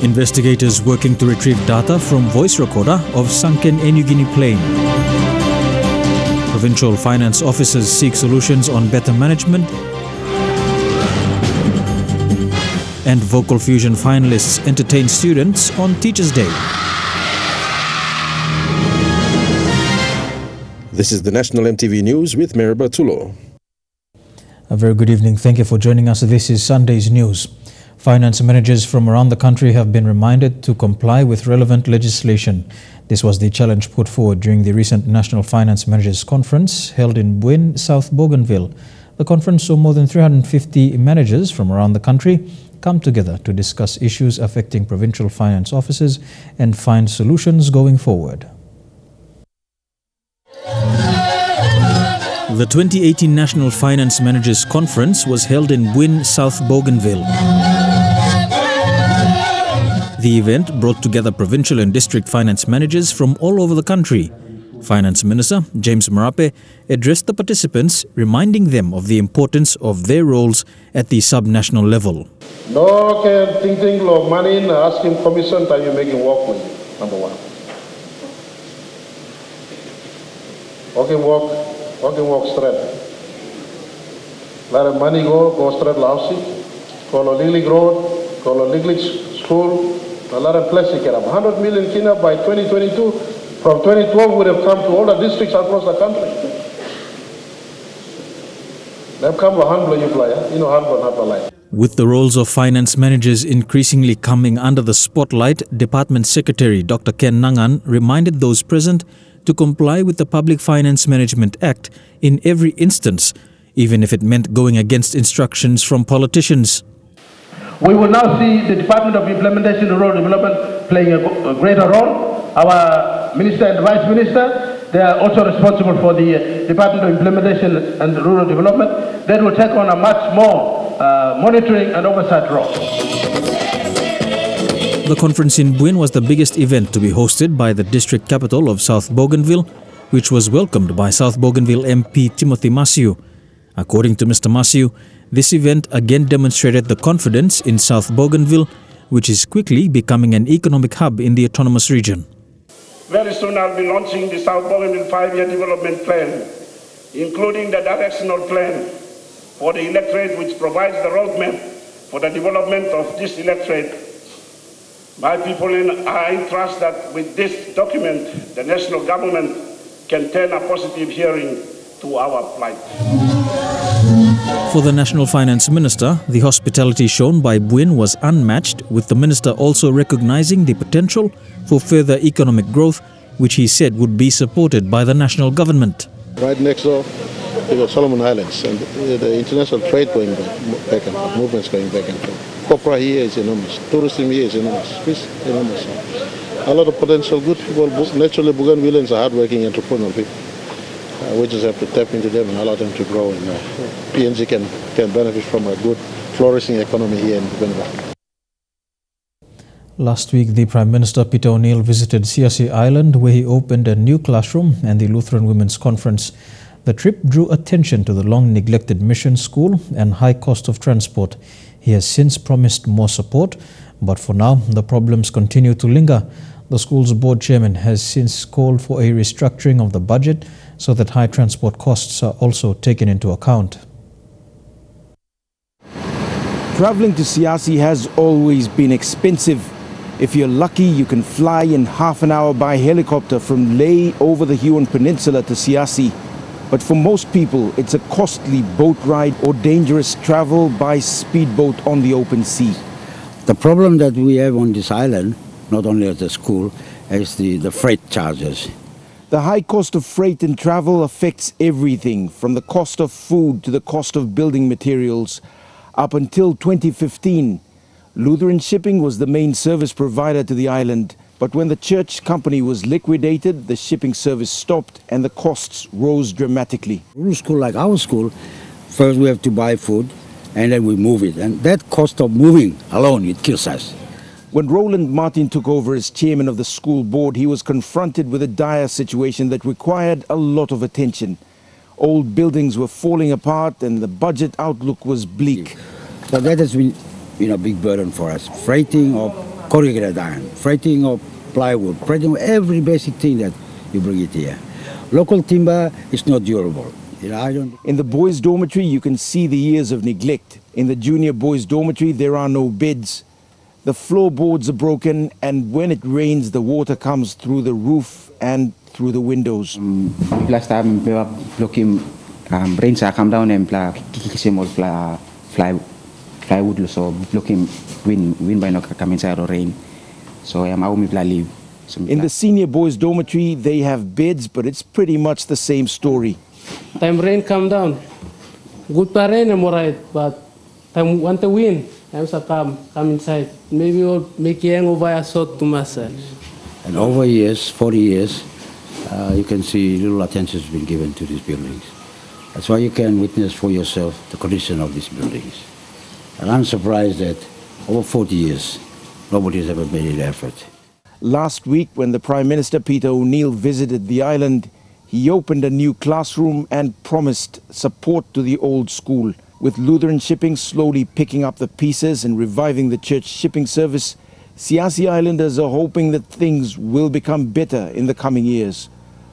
Investigators working to retrieve data from voice recorder of sunken Air Niugini plane. Provincial Finance officers seek solutions on better management. And Vocal Fusion finalists entertain students on Teachers' Day. This is the National EMTV News with Meraba Tulo. A very good evening. Thank you for joining us. This is Sunday's news. Finance managers from around the country have been reminded to comply with relevant legislation. This was the challenge put forward during the recent National Finance Managers Conference held in Buin, South Bougainville. The conference saw more than 350 managers from around the country come together to discuss issues affecting provincial finance officers and find solutions going forward. The 2018 National Finance Managers Conference was held in Buin, South Bougainville. The event brought together provincial and district finance managers from all over the country. Finance Minister James Marape addressed the participants, reminding them of the importance of their roles at the sub-national level. No can think of money and ask him commission that you making work with, number one. Walk straight. Let the money go straight lousy. Call a Lily Road, call a Lily School. A lot of places get up. 100 million kina by 2022. From 2012 would have come to all the districts across the country. They've come to handle you player. You know handle not the light. With the roles of finance managers increasingly coming under the spotlight, Department Secretary Dr. Ken Nangan reminded those present to comply with the Public Finance Management Act in every instance, even if it meant going against instructions from politicians. We will now see the Department of Implementation and Rural Development playing a greater role. Our Minister and Vice Minister, they are also responsible for the Department of Implementation and Rural Development. They will take on a much more monitoring and oversight role. The conference in Buin was the biggest event to be hosted by the district capital of South Bougainville, which was welcomed by South Bougainville MP Timothy Masiu. According to Mr. Masiu, this event again demonstrated the confidence in South Bougainville, which is quickly becoming an economic hub in the autonomous region. Very soon I'll be launching the South Bougainville 5-year development plan, including the directional plan for the electorate, which provides the roadmap for the development of this electorate. My people and I trust that with this document, the national government can turn a positive hearing to our plight. For the National Finance Minister, the hospitality shown by Buin was unmatched, with the Minister also recognizing the potential for further economic growth, which he said would be supported by the national government. Right next door, we got Solomon Islands, and the international trade going back and forth, movements going back and forth. Copra here is enormous, tourism here is enormous, fish enormous. A lot of potential good people. Naturally, Bougainvilleans are hardworking, entrepreneurial people. We just have to tap into them and allow them to grow, and PNG can benefit from a good flourishing economy here in Bougainville. Last week, the Prime Minister Peter O'Neill visited Siasi Island, where he opened a new classroom and the Lutheran Women's Conference. The trip drew attention to the long-neglected mission school and high cost of transport. He has since promised more support, but for now, the problems continue to linger. The school's board chairman has since called for a restructuring of the budget so that high transport costs are also taken into account. Traveling to Siasi has always been expensive. If you're lucky, you can fly in half an hour by helicopter from Leh over the Huon Peninsula to Siasi. But for most people, it's a costly boat ride or dangerous travel by speedboat on the open sea. The problem that we have on this island, not only at the school, is the freight charges. The high cost of freight and travel affects everything, from the cost of food to the cost of building materials. Up until 2015, Lutheran Shipping was the main service provider to the island. But when the church company was liquidated, the shipping service stopped and the costs rose dramatically. In a school like our school, first we have to buy food and then we move it. And that cost of moving alone, it kills us. When Roland Martin took over as chairman of the school board, he was confronted with a dire situation that required a lot of attention. Old buildings were falling apart and the budget outlook was bleak. So that has been a big burden for us. Freighting of corrugated iron, freighting of plywood, freighting of every basic thing that you bring it here. Local timber is not durable. In the boys' dormitory, you can see the years of neglect. In the junior boys' dormitory, there are no beds. The floorboards are broken, and when it rains, the water comes through the roof and through the windows. Last time, rain come down and plywood, so looking wind by no come inside or rain. So I'm out leave. In the senior boys' dormitory, they have beds, but it's pretty much the same story. Time rain come down, good for rain I'm alright, but time want to win, I'm so come inside. Maybe we'll make young over a sort to massage. And over years, 40 years, you can see little attention has been given to these buildings. That's why you can witness for yourself the condition of these buildings. And I'm surprised that over 40 years, nobody has ever made an effort. Last week, when the Prime Minister Peter O'Neill visited the island, he opened a new classroom and promised support to the old school. With Lutheran shipping slowly picking up the pieces and reviving the church shipping service, Siasi Islanders are hoping that things will become better in the coming years.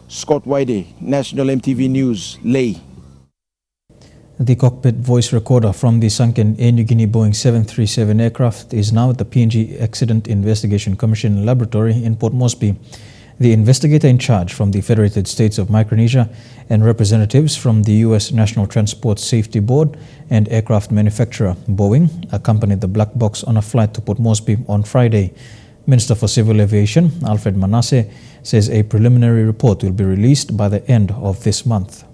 Scott Waide, National MTV News, Leh. The cockpit voice recorder from the sunken Air Niugini Boeing 737 aircraft is now at the PNG Accident Investigation Commission laboratory in Port Moresby. The investigator in charge from the Federated States of Micronesia and representatives from the U.S. National Transport Safety Board and aircraft manufacturer Boeing accompanied the black box on a flight to Port Moresby on Friday. Minister for Civil Aviation, Alfred Manasseh, says a preliminary report will be released by the end of this month.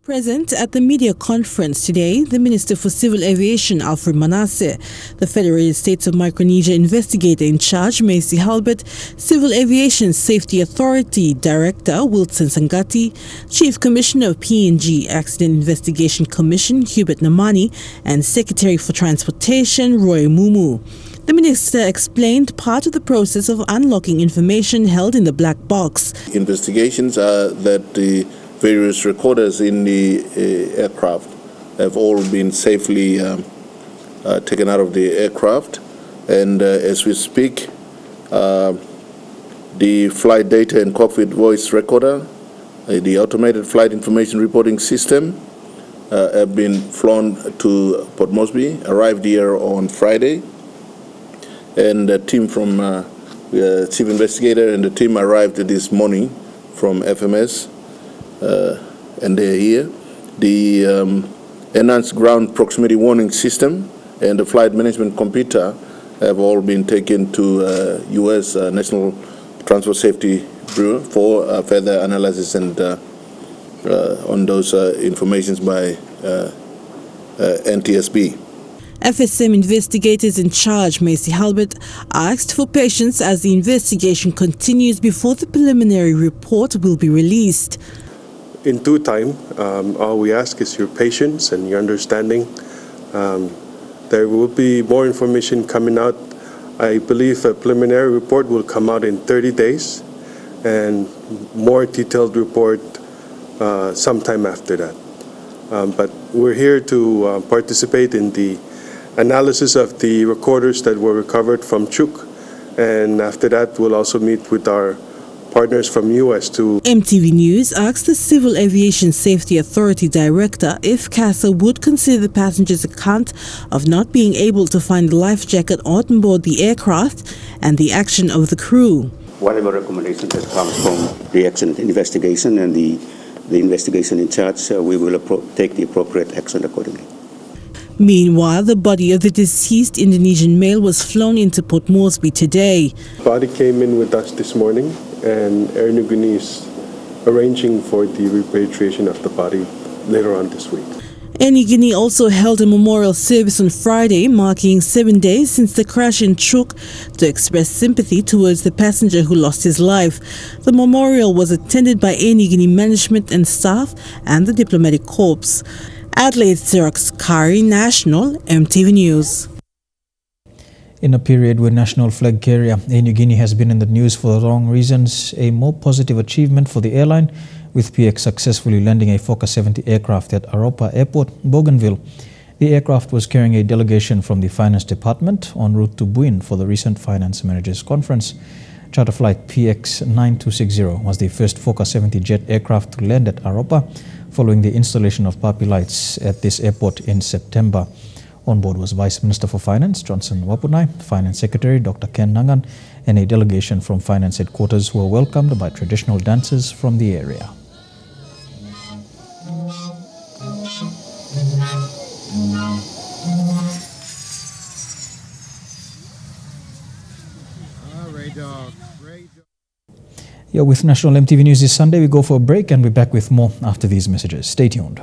Present at the media conference today, the Minister for Civil Aviation, Alfred Manasseh, the Federated States of Micronesia investigator in charge, Macy Halbert, Civil Aviation Safety Authority Director, Wilson Sangati, Chief Commissioner of PNG Accident Investigation Commission, Hubert Namani, and Secretary for Transportation, Roy Mumu. The Minister explained part of the process of unlocking information held in the black box. Investigations are that the various recorders in the aircraft have all been safely taken out of the aircraft, and as we speak, the flight data and cockpit voice recorder, the automated flight information reporting system, have been flown to Port Moresby, arrived here on Friday, and the team from Chief Investigator and the team arrived this morning from FMS. And they're here. The enhanced ground proximity warning system and the flight management computer have all been taken to U.S. National Transport Safety Bureau for further analysis and on those informations by NTSB. FSM investigators in charge, Macy Halbert, asked for patience as the investigation continues before the preliminary report will be released. In due time, all we ask is your patience and your understanding. There will be more information coming out. I believe a preliminary report will come out in 30 days and more detailed report sometime after that. But we're here to participate in the analysis of the recorders that were recovered from Chuk, and after that we'll also meet with our partners from U.S. to... MTV News asked the Civil Aviation Safety Authority Director if CASA would consider the passenger's account of not being able to find the life jacket on board the aircraft and the action of the crew. Whatever recommendation that comes from the accident investigation and the investigation in charge, we will take the appropriate action accordingly. Meanwhile, the body of the deceased Indonesian male was flown into Port Moresby today. The body came in with us this morning, and Air Niugini is arranging for the repatriation of the body later on this week. Air Niugini also held a memorial service on Friday, marking 7 days since the crash in Chuk, to express sympathy towards the passenger who lost his life. The memorial was attended by Air Niugini management and staff and the diplomatic corps. Adelaide Xerox Kari, National MTV News. In a period where national flag carrier Air Niugini has been in the news for the wrong reasons, a more positive achievement for the airline, with PX successfully landing a Fokker 70 aircraft at Aropa Airport, Bougainville. The aircraft was carrying a delegation from the Finance Department en route to Buin for the recent Finance Managers Conference. Charter flight PX9260 was the first Fokker 70 jet aircraft to land at Aropa following the installation of PAPI lights at this airport in September. On board was Vice Minister for Finance Johnson Wapunai, Finance Secretary Dr. Ken Nangan, and a delegation from Finance Headquarters who were welcomed by traditional dancers from the area. You're with National MTV News this Sunday. We go for a break and we're back with more after these messages. Stay tuned.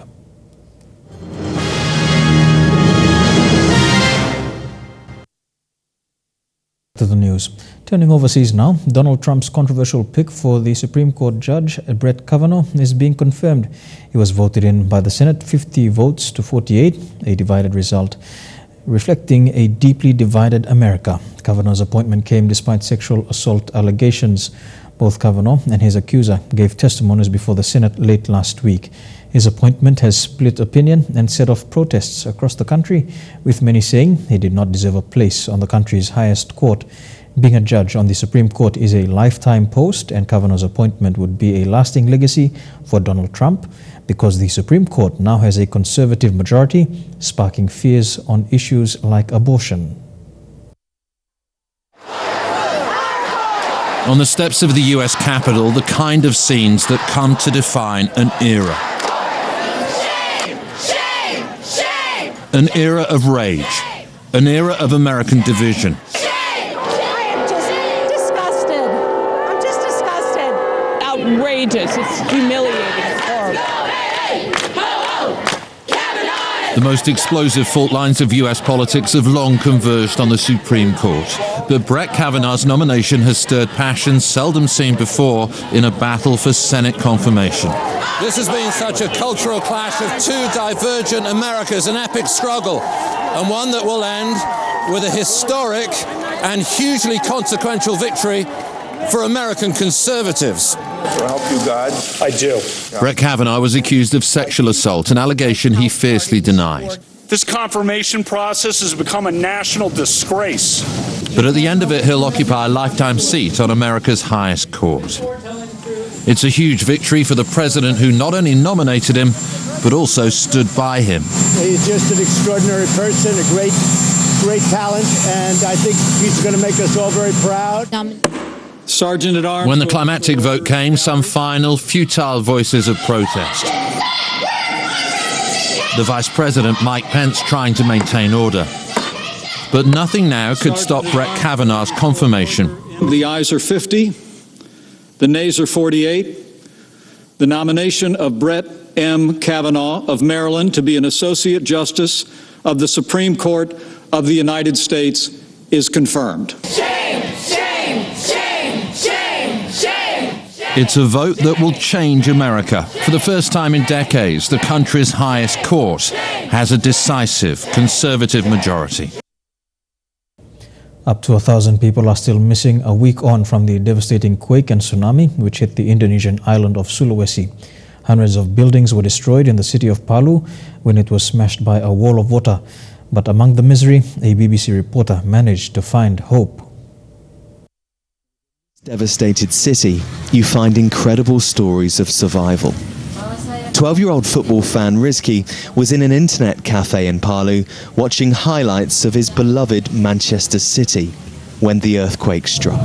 To the news. Turning overseas now, Donald Trump's controversial pick for the Supreme Court judge, Brett Kavanaugh, is being confirmed. He was voted in by the Senate 50 votes to 48, a divided result, reflecting a deeply divided America. Kavanaugh's appointment came despite sexual assault allegations. Both Kavanaugh and his accuser gave testimonies before the Senate late last week. His appointment has split opinion and set off protests across the country, with many saying he did not deserve a place on the country's highest court. Being a judge on the Supreme Court is a lifetime post, and Kavanaugh's appointment would be a lasting legacy for Donald Trump because the Supreme Court now has a conservative majority, sparking fears on issues like abortion. On the steps of the US Capitol, the kind of scenes that come to define an era. Shame! Shame! Shame! An era of rage. An era of American division. Shame! I am just disgusted. I'm just disgusted. Outrageous. It's humiliating. It's horrible. The most explosive fault lines of US politics have long converged on the Supreme Court. But Brett Kavanaugh's nomination has stirred passions seldom seen before in a battle for Senate confirmation. This has been such a cultural clash of two divergent Americas, an epic struggle, and one that will end with a historic and hugely consequential victory for American conservatives. I help you, God. I do. Brett Kavanaugh was accused of sexual assault, an allegation he fiercely denied. This confirmation process has become a national disgrace. But at the end of it, he'll occupy a lifetime seat on America's highest court. It's a huge victory for the president who not only nominated him, but also stood by him. He's just an extraordinary person, a great talent, and I think he's going to make us all very proud. Sergeant at Arms. When the climactic vote came, some final, futile voices of protest. The Vice President, Mike Pence, trying to maintain order. But nothing now could stop Brett Kavanaugh's confirmation. The ayes are 50. The nays are 48. The nomination of Brett M. Kavanaugh of Maryland to be an Associate Justice of the Supreme Court of the United States is confirmed. Shame! Shame! Shame! Shame! Shame! It's a vote that will change America. For the first time in decades, the country's highest court has a decisive conservative majority. Up to 1,000 people are still missing a week on from the devastating quake and tsunami which hit the Indonesian island of Sulawesi. Hundreds of buildings were destroyed in the city of Palu when it was smashed by a wall of water. But among the misery, a BBC reporter managed to find hope. Devastated city, you find incredible stories of survival. 12-year-old football fan Rizky was in an internet cafe in Palu watching highlights of his beloved Manchester City when the earthquake struck.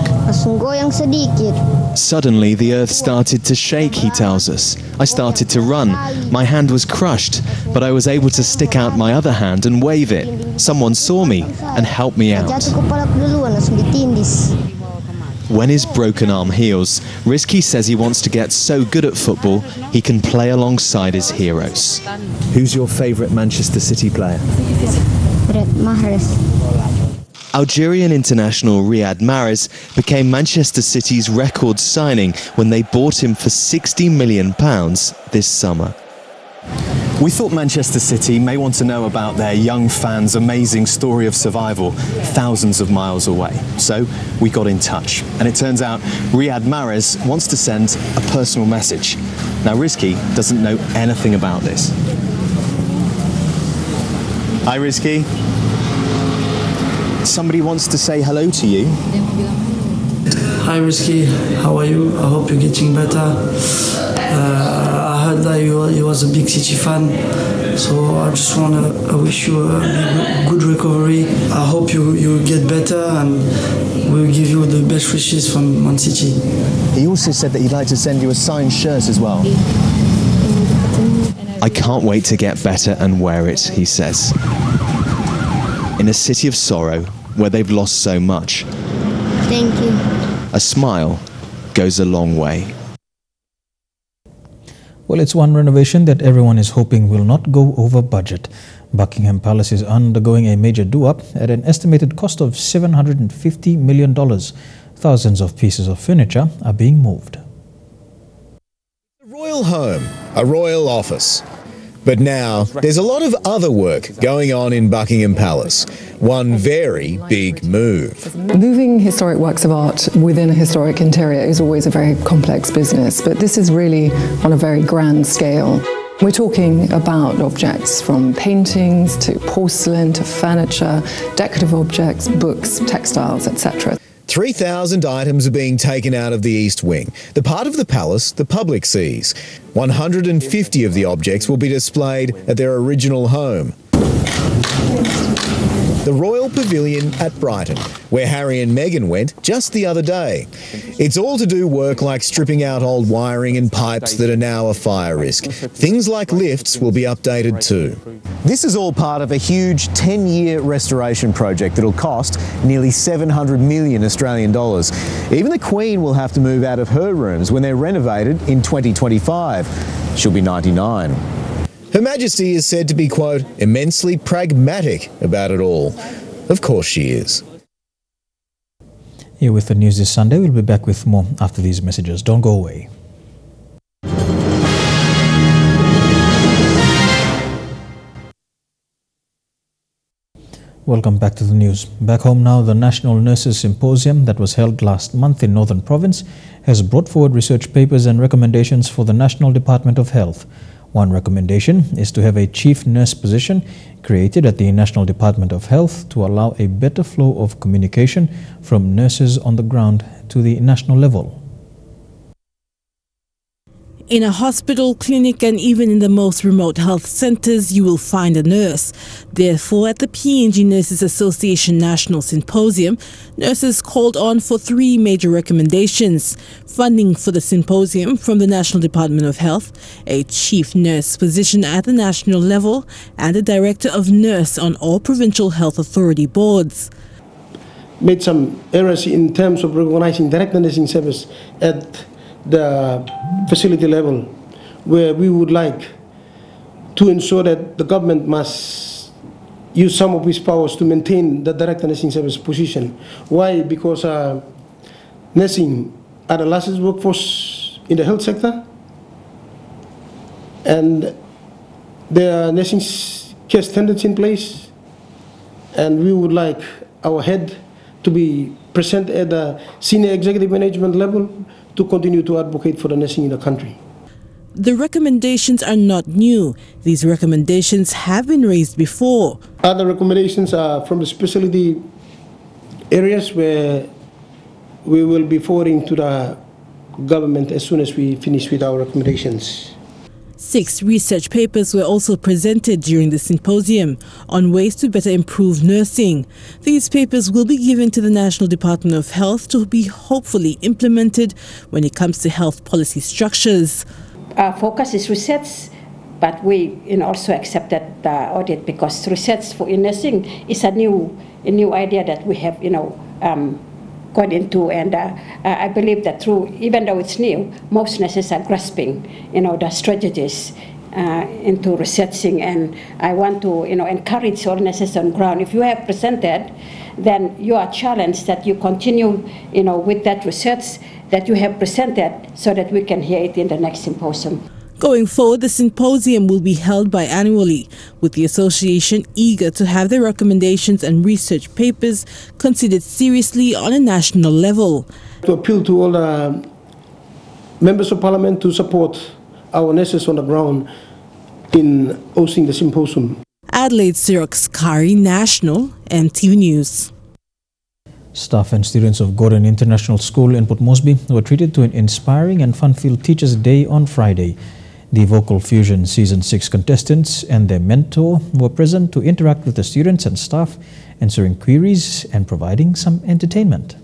Suddenly, the earth started to shake, he tells us. I started to run. My hand was crushed, but I was able to stick out my other hand and wave it. Someone saw me and helped me out. When his broken arm heals, Rizky says he wants to get so good at football he can play alongside his heroes. Who's your favourite Manchester City player? Algerian international Riyad Mahrez became Manchester City's record signing when they bought him for £60 million this summer. We thought Manchester City may want to know about their young fans' amazing story of survival thousands of miles away. So we got in touch. And it turns out Riyad Mahrez wants to send a personal message. Now Rizky doesn't know anything about this. Hi, Rizky. Somebody wants to say hello to you. Hi, Rizky. How are you? I hope you're getting better. I heard that you was a big City fan, so I just want to wish you a good recovery. I hope you get better, and we'll give you the best wishes from Man City. He also said that he'd like to send you a signed shirt as well. I can't wait to get better and wear it, he says. In a city of sorrow, where they've lost so much, thank you. A smile goes a long way. Well, it's one renovation that everyone is hoping will not go over budget. Buckingham Palace is undergoing a major do-up at an estimated cost of $750 million. Thousands of pieces of furniture are being moved. A royal home, a royal office. But now, there's a lot of other work going on in Buckingham Palace. One very big move. Moving historic works of art within a historic interior is always a very complex business, but this is really on a very grand scale. We're talking about objects from paintings to porcelain to furniture, decorative objects, books, textiles, etc. 3,000 items are being taken out of the East Wing, the part of the palace the public sees. 150 of the objects will be displayed at their original home. The Royal Pavilion at Brighton, where Harry and Meghan went just the other day. It's all to do work like stripping out old wiring and pipes that are now a fire risk. Things like lifts will be updated too. This is all part of a huge 10-year restoration project that'll cost nearly 700 million Australian dollars. Even the Queen will have to move out of her rooms when they're renovated in 2025. She'll be 99. Her Majesty is said to be, quote, immensely pragmatic about it all. Of course she is. Here with the news this Sunday. We'll be back with more after these messages. Don't go away. Welcome back to the news. Back home now, the National Nurses Symposium that was held last month in Northern Province has brought forward research papers and recommendations for the National Department of Health. One recommendation is to have a chief nurse position created at the National Department of Health to allow a better flow of communication from nurses on the ground to the national level. In a hospital, clinic, and even in the most remote health centers, you will find a nurse. Therefore, at the PNG Nurses Association National Symposium, nurses called on for 3 major recommendations: funding for the symposium from the National Department of Health, a chief nurse position at the national level, and a director of nurse on all provincial health authority boards. Made some errors in terms of recognizing direct nursing service at the facility level, where we would like to ensure that the government must use some of its powers to maintain the direct nursing service position. Why? Because nursing are the largest workforce in the health sector, and there are nursing care standards in place, and we would like our head to be present at the senior executive management level to continue to advocate for the nursing in the country. The recommendations are not new. These recommendations have been raised before. Other recommendations are from the specialty areas where we will be forwarding to the government as soon as we finish with our recommendations. 6 research papers were also presented during the symposium on ways to better improve nursing. These papers will be given to the National Department of Health to be hopefully implemented when it comes to health policy structures. Our focus is research, but we also accepted the audit because research for nursing is a new idea that we have gone into, and I believe that through, even though it's new, most nurses are grasping, the strategies into researching, and I want to, encourage all nurses on ground. If you have presented, then you are challenged that you continue, with that research that you have presented, so that we can hear it in the next symposium. Going forward, the symposium will be held biannually, with the association eager to have their recommendations and research papers considered seriously on a national level. To appeal to all the members of parliament to support our nurses on the ground in hosting the symposium. Adelaide Xerox Kari, National, EMTV News. Staff and students of Gordon International School in Port Moresby were treated to an inspiring and fun-filled Teachers' Day on Friday. The Vocal Fusion Season 6 contestants and their mentor were present to interact with the students and staff, answering queries and providing some entertainment.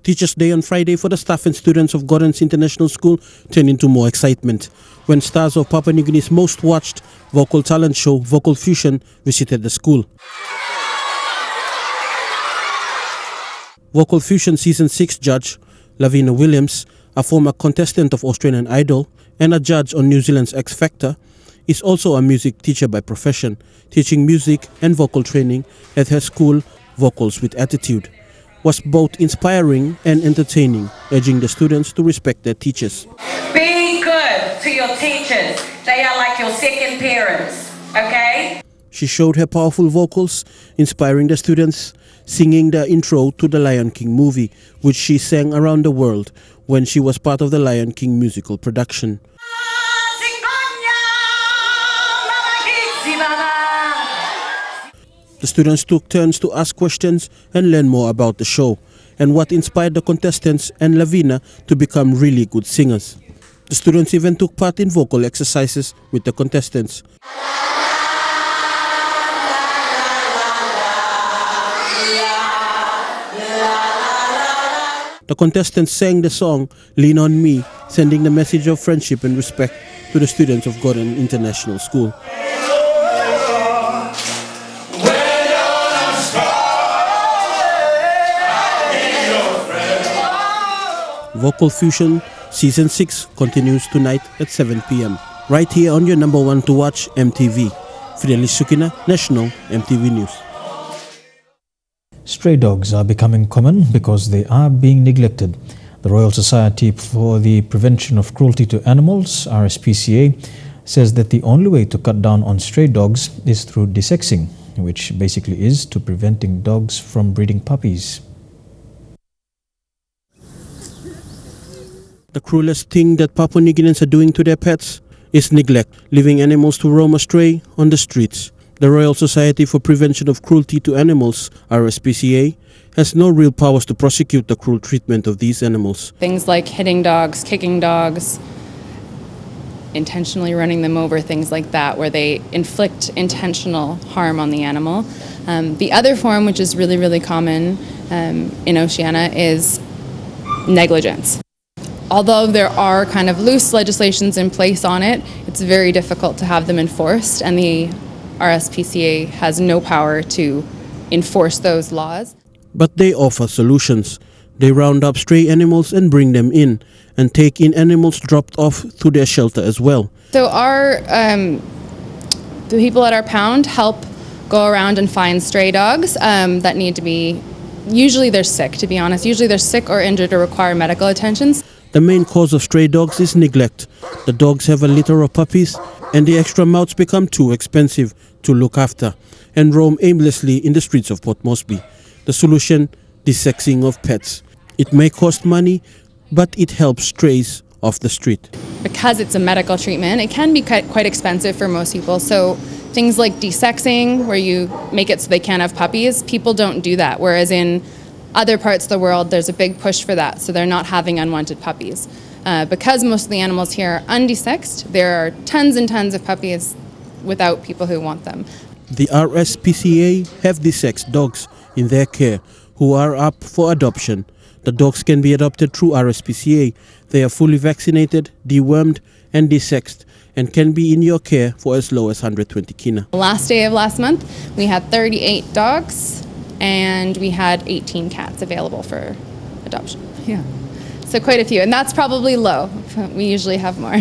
Teachers' Day on Friday for the staff and students of Gordon's International School turned into more excitement when stars of Papua New Guinea's most watched vocal talent show, Vocal Fusion, visited the school. Vocal Fusion Season 6 judge Lavina Williams, a former contestant of Australian Idol and a judge on New Zealand's X Factor, is also a music teacher by profession, teaching music and vocal training at her school, Vocals with Attitude. Was both inspiring and entertaining, urging the students to respect their teachers. Be good to your teachers. They are like your second parents, okay? She showed her powerful vocals, inspiring the students, singing the intro to the Lion King movie, which she sang around the world when she was part of the Lion King musical production. The students took turns to ask questions and learn more about the show and what inspired the contestants and Lavina to become really good singers. The students even took part in vocal exercises with the contestants. The contestants sang the song Lean On Me, sending the message of friendship and respect to the students of Gordon International School. Vocal Fusion Season 6 continues tonight at 7 p.m. right here on your number one to watch, EMTV. Fidelis Sukina, National EMTV News. Stray dogs are becoming common because they are being neglected. The Royal Society for the Prevention of Cruelty to Animals, RSPCA, says that the only way to cut down on stray dogs is through desexing, which basically is to preventing dogs from breeding puppies. The cruelest thing that Papua New Guineans are doing to their pets is neglect, leaving animals to roam astray on the streets. The Royal Society for Prevention of Cruelty to Animals, RSPCA, has no real powers to prosecute the cruel treatment of these animals. Things like hitting dogs, kicking dogs, intentionally running them over, things like that, where they inflict intentional harm on the animal. The other form, which is really, really common in Oceania, is negligence. Although there are kind of loose legislations in place on it, it's very difficult to have them enforced, and the RSPCA has no power to enforce those laws. But they offer solutions. They round up stray animals and bring them in, and take in animals dropped off to their shelter as well. So the people at our pound help go around and find stray dogs that need to be, usually they're sick, to be honest. Usually they're sick or injured or require medical attention. The main cause of stray dogs is neglect. The dogs have a litter of puppies, and the extra mouths become too expensive to look after and roam aimlessly in the streets of Port Moresby. The solution, desexing of pets. It may cost money, but it helps strays off the street. Because it's a medical treatment, it can be quite expensive for most people. So things like desexing, where you make it so they can't have puppies, people don't do that. Whereas in other parts of the world, there's a big push for that, so they're not having unwanted puppies. Because most of the animals here are undesexed, there are tons and tons of puppies without people who want them. The RSPCA have desexed dogs in their care who are up for adoption. The dogs can be adopted through RSPCA. They are fully vaccinated, dewormed and desexed, and can be in your care for as low as 120 kina. Last day of last month, we had 38 dogs and we had 18 cats available for adoption. Yeah, so quite a few, and that's probably low. We usually have more.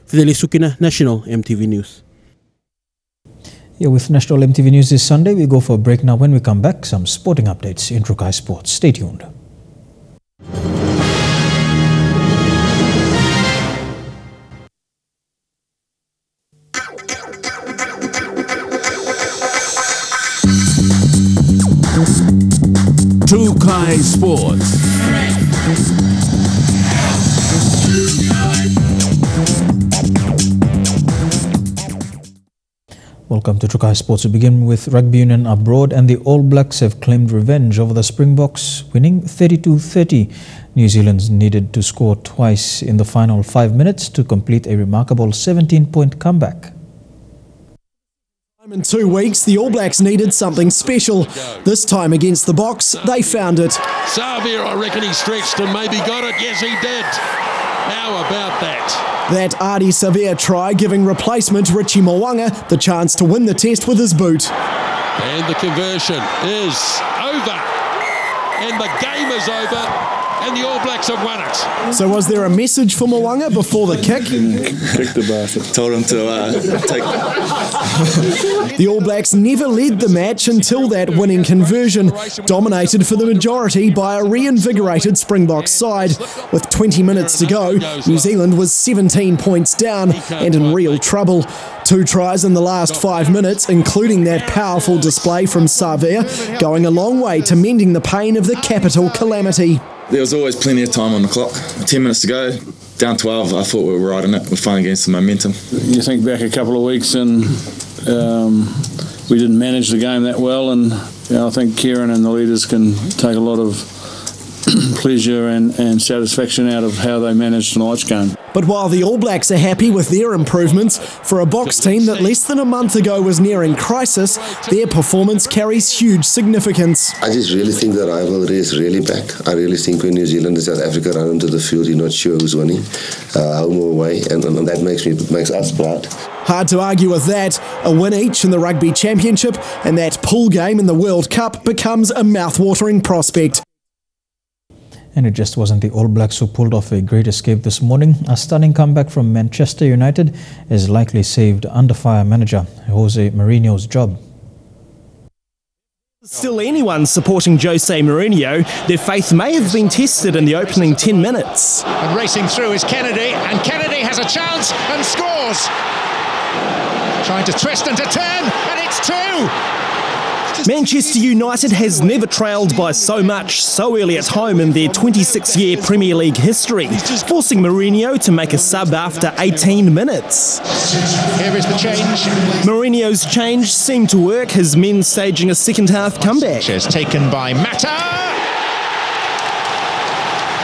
Fidelis Sukina, National EMTV News. Here with National EMTV News this Sunday, we go for a break now. When we come back, some sporting updates in Trukai Sports. Stay tuned. Trukai Sports. Welcome to Trukai Sports. We begin with rugby union abroad, and the All Blacks have claimed revenge over the Springboks, winning 32-30. New Zealand needed to score twice in the final 5 minutes to complete a remarkable 17-point comeback. In 2 weeks, the All Blacks needed something special. This time against the Boks, they found it. Xavier, I reckon he stretched and maybe got it. Yes, he did. How about that? That Ardie Savea try giving replacement Richie Mo'unga the chance to win the test with his boot. And the conversion is over. And the game is over. And the All Blacks have won it. So was there a message for Mo'unga before the kick? Kick the bastard. Told him to take... The All Blacks never led the match until that winning conversion, dominated for the majority by a reinvigorated Springboks side. With 20 minutes to go, New Zealand was 17 points down and in real trouble. 2 tries in the last 5 minutes, including that powerful display from Savea, going a long way to mending the pain of the capital calamity. There was always plenty of time on the clock. 10 minutes to go, down 12, I thought we were right in it. We're finally getting some momentum. You think back a couple of weeks and we didn't manage the game that well, and I think Kieran and the leaders can take a lot of pleasure and satisfaction out of how they managed tonight's game. But while the All Blacks are happy with their improvements, for a Boks team that less than a month ago was nearing crisis, their performance carries huge significance. I just really think the rivalry is really back. I really think when New Zealand and South Africa run into the field, you're not sure who's winning, home or away, and that makes us proud. Hard to argue with that. A win each in the Rugby Championship and that pool game in the World Cup becomes a mouth-watering prospect. And it just wasn't the All Blacks who pulled off a great escape this morning. A stunning comeback from Manchester United has likely saved under-fire manager Jose Mourinho's job. Still anyone supporting Jose Mourinho, their faith may have been tested in the opening 10 minutes. And racing through is Kennedy, and Kennedy has a chance and scores. Trying to twist and to turn, and it's 2. Manchester United has never trailed by so much so early at home in their 26-year Premier League history, forcing Mourinho to make a sub after 18 minutes. Here is the change. Mourinho's change seemed to work, his men staging a second-half comeback. Taken by Mata.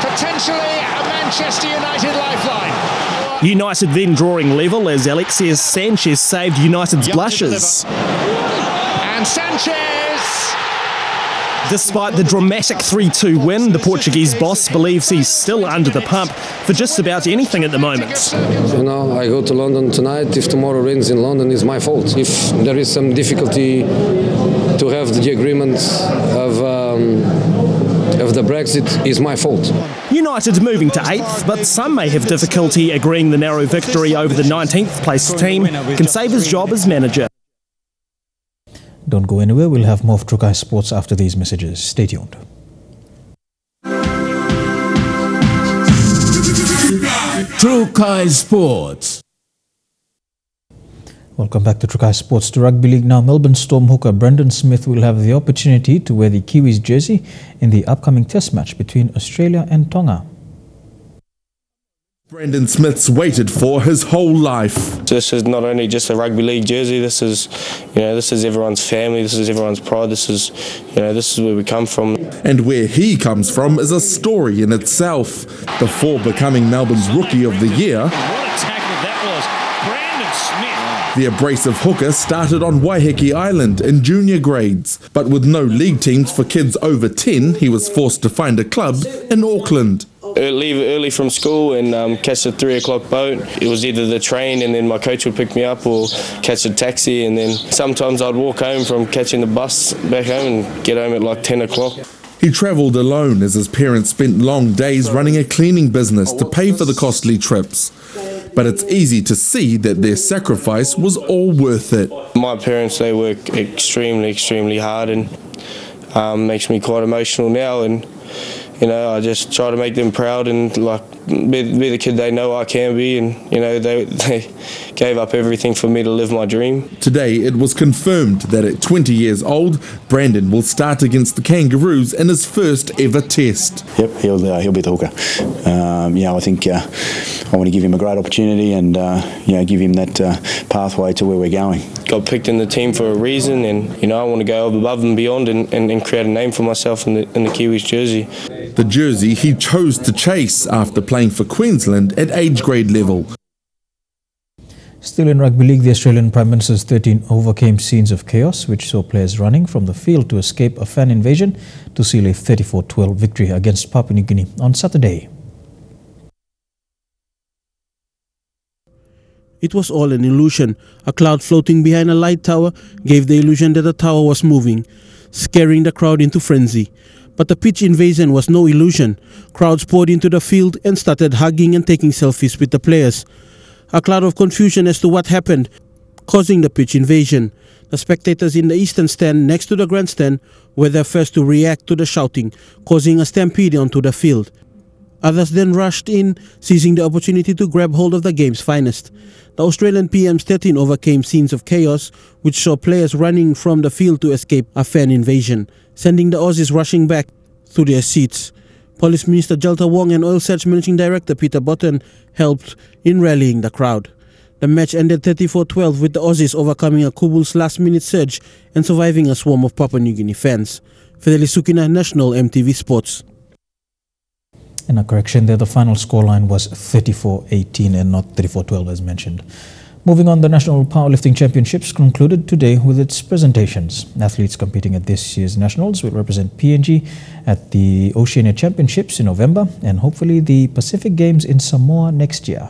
Potentially a Manchester United lifeline. United then drawing level as Alexis Sanchez saved United's blushes. And Sanchez! Despite the dramatic 3-2 win, the Portuguese boss believes he's still under the pump for just about anything at the moment. You know, I go to London tonight. If tomorrow rains in London, it's my fault. If there is some difficulty to have the agreement of the Brexit, is my fault. United moving to 8th, but some may have difficulty agreeing the narrow victory over the 19th place team can save his job as manager. Don't go anywhere, we'll have more of Trukai Sports after these messages. Stay tuned. Trukai Sports. Welcome back to Trukai Sports. To Rugby League now, Melbourne Storm hooker Brendan Smith will have the opportunity to wear the Kiwis jersey in the upcoming test match between Australia and Tonga. Brendan Smith's waited for his whole life. This is not only just a rugby league jersey. This is everyone's family. This is everyone's pride. This is where we come from. And where he comes from is a story in itself. Before becoming Melbourne's Rookie of the Year, What a tackle that was. Brendan Smith. the abrasive hooker started on Waiheke Island in junior grades. But with no league teams for kids over 10, he was forced to find a club in Auckland. Leave early from school and catch a 3 o'clock boat. It was either the train and then my coach would pick me up, or catch a taxi, and then sometimes I'd walk home from catching the bus back home and get home at like 10 o'clock. He travelled alone as his parents spent long days running a cleaning business to pay for the costly trips. But it's easy to see that their sacrifice was all worth it. My parents, they work extremely, extremely hard, and makes me quite emotional now, and I just try to make them proud and be the kid they know I can be, and they gave up everything for me to live my dream. Today it was confirmed that at 20 years old, Brandon will start against the Kangaroos in his first ever test. Yep, he'll be the hooker. I think I want to give him a great opportunity and give him that pathway to where we're going. got picked in the team for a reason, and you know I want to go above and beyond and create a name for myself in the Kiwis jersey. The jersey he chose to chase after playing for Queensland at age grade level. Still in Rugby League, the Australian Prime Minister's 13 overcame scenes of chaos, which saw players running from the field to escape a fan invasion to seal a 34-12 victory against Papua New Guinea on Saturday. It was all an illusion. A cloud floating behind a light tower gave the illusion that the tower was moving, scaring the crowd into frenzy. But the pitch invasion was no illusion. Crowds poured into the field and started hugging and taking selfies with the players. A cloud of confusion as to what happened, causing the pitch invasion. The spectators in the eastern stand next to the grandstand were the first to react to the shouting, causing a stampede onto the field. Others then rushed in, seizing the opportunity to grab hold of the game's finest. The Australian PM's 13 overcame scenes of chaos, which saw players running from the field to escape a fan invasion, sending the Aussies rushing back to their seats. Police Minister Jalta Wong and Oil Search Managing Director Peter Botten helped in rallying the crowd. The match ended 34-12 with the Aussies overcoming a Kubul's last-minute surge and surviving a swarm of Papua New Guinea fans. Fidelis Sukina, National EMTV Sports. And a correction there, the final scoreline was 34-18 and not 34-12 as mentioned. Moving on, the National Powerlifting Championships concluded today with its presentations. Athletes competing at this year's Nationals will represent PNG at the Oceania Championships in November and hopefully the Pacific Games in Samoa next year.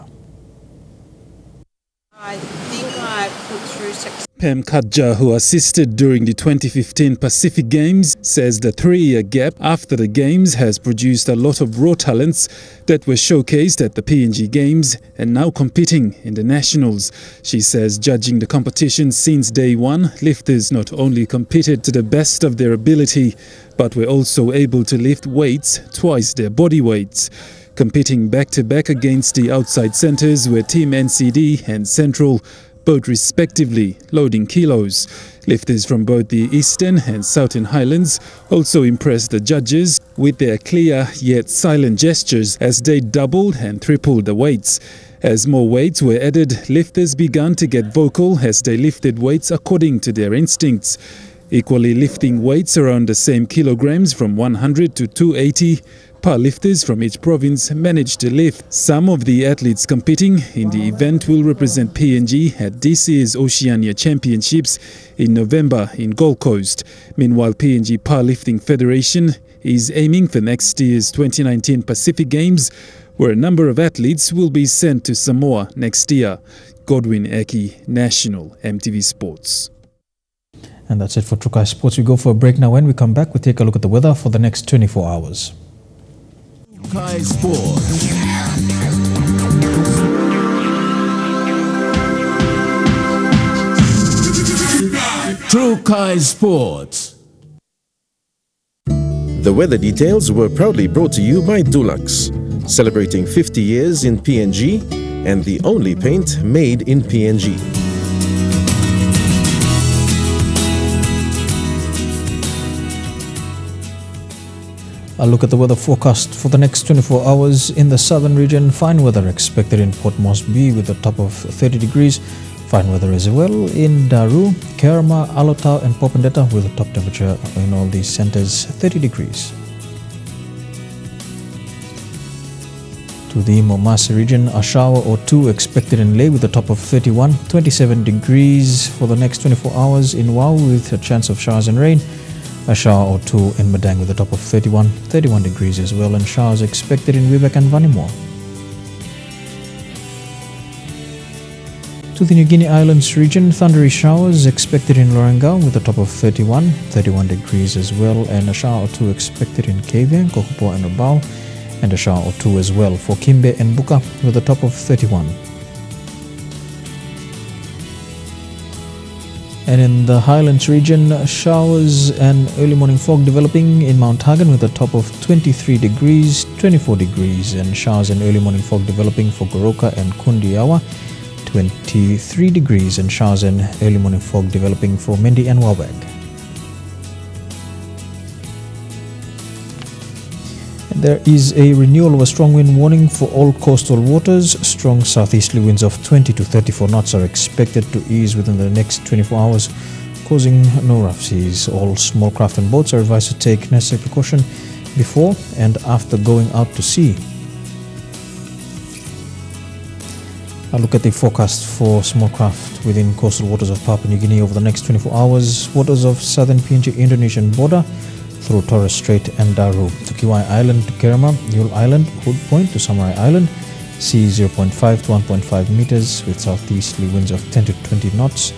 I think I put through 6. Pam Kadja, who assisted during the 2015 Pacific Games, says the 3-year gap after the Games has produced a lot of raw talents that were showcased at the PNG Games and now competing in the Nationals. She says judging the competition since day one, lifters not only competed to the best of their ability, but were also able to lift weights twice their body weights. Competing back-to-back against the outside centres were Team NCD and Central, both respectively loading kilos. Lifters from both the Eastern and Southern Highlands also impressed the judges with their clear yet silent gestures as they doubled and tripled the weights. As more weights were added, lifters began to get vocal as they lifted weights according to their instincts. Equally lifting weights around the same kilograms from 100 to 280, powerlifters from each province managed to lift. Some of the athletes competing in the event will represent PNG at this year's Oceania Championships in November in Gold Coast. Meanwhile, PNG Powerlifting Federation is aiming for next year's 2019 Pacific Games, where a number of athletes will be sent to Samoa next year. Godwin Eki, National EMTV Sports. And that's it for Trukai Sports. We go for a break now. When we come back, we take a look at the weather for the next 24 hours. Trukai Sports. Trukai Sports. The weather details were proudly brought to you by Dulux, celebrating 50 years in PNG and the only paint made in PNG. A look at the weather forecast for the next 24 hours in the southern region. Fine weather expected in Port Moresby with a top of 30 degrees. Fine weather as well in Daru, Kerama, Alotau and Popondetta with a top temperature in all these centres 30 degrees. To the Momase region, a shower or two expected in Leh with a top of 31, 27 degrees for the next 24 hours in Wau with a chance of showers and rain. A shower or two in Madang with a top of 31 degrees as well, and showers expected in Wiebeek and Vanimore. To the New Guinea Islands region, thundery showers expected in Lorengau with a top of 31 degrees as well, and a shower or two expected in Kavieng, Kokopo and Rabaul, and a shower or two as well for Kimbe and Buka with a top of 31. And in the Highlands region, showers and early morning fog developing in Mount Hagen with a top of 23 degrees, 24 degrees, and showers and early morning fog developing for Goroka and Kundiawa, 23 degrees, and showers and early morning fog developing for Mendi and Wauweg. And There is a renewal of a strong wind warning for all coastal waters. Strong southeasterly winds of 20 to 34 knots are expected to ease within the next 24 hours, causing no rough seas. All small craft and boats are advised to take necessary precaution before and after going out to sea. A look at the forecast for small craft within coastal waters of Papua New Guinea over the next 24 hours. Waters of southern PNG Indonesian border through Torres Strait and Daru. To Kiwai Island to Kerama, Yule Island, Hood Point to Samurai Island. Sea 0.5 to 1.5 meters with southeasterly winds of 10 to 20 knots.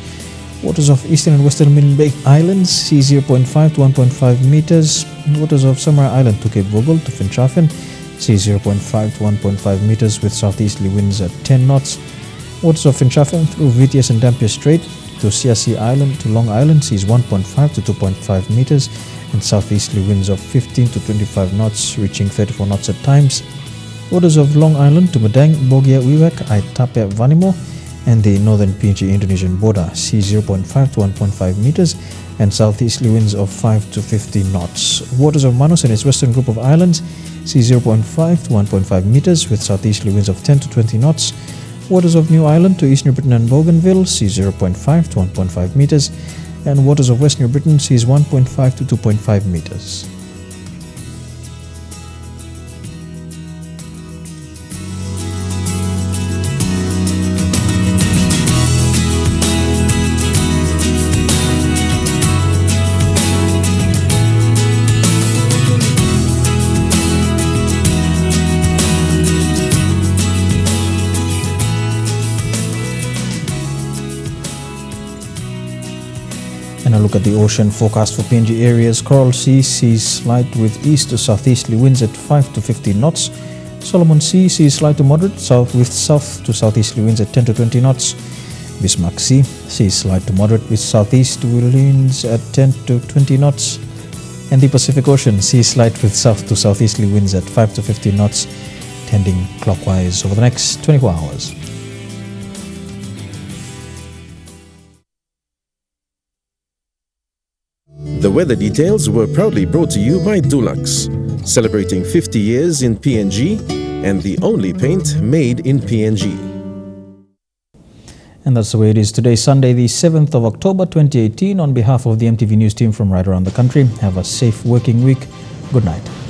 Waters of eastern and western Midden Bay Islands, sea 0.5 to 1.5 meters. Waters of Samurai Island to Cape Vogel to Finchafen, sea 0.5 to 1.5 meters with southeasterly winds at 10 knots. Waters of Finchafen through Vitias and Dampier Strait to Siasi Island to Long Island, seas 1.5 to 2.5 meters and southeasterly winds of 15 to 25 knots, reaching 34 knots at times. Waters of Long Island to Madang, Bogia, Wiwak, Aitapia, Vanimo and the northern PNG Indonesian border, sea 0.5 to 1.5 meters and southeasterly winds of 5 to 15 knots. Waters of Manus and its western group of islands, sea 0.5 to 1.5 meters with southeasterly winds of 10 to 20 knots. Waters of New Ireland to East New Britain and Bougainville, sea 0.5 to 1.5 meters and waters of West New Britain, seas 1.5 to 2.5 meters. And a look at the ocean forecast for PNG areas. Coral Sea, seas slight with east to southeasterly winds at 5 to 15 knots. Solomon Sea, seas slight to moderate with south to southeasterly winds at 10 to 20 knots. Bismarck Sea, seas slight to moderate with southeasterly winds at 10 to 20 knots. And the Pacific Ocean, seas slight with south to southeasterly winds at 5 to 15 knots, tending clockwise over the next 24 hours. The weather details were proudly brought to you by Dulux, celebrating 50 years in PNG and the only paint made in PNG. And that's the way it is today, Sunday, the 7th of October 2018. On behalf of the EMTV News team from right around the country, have a safe working week. Good night.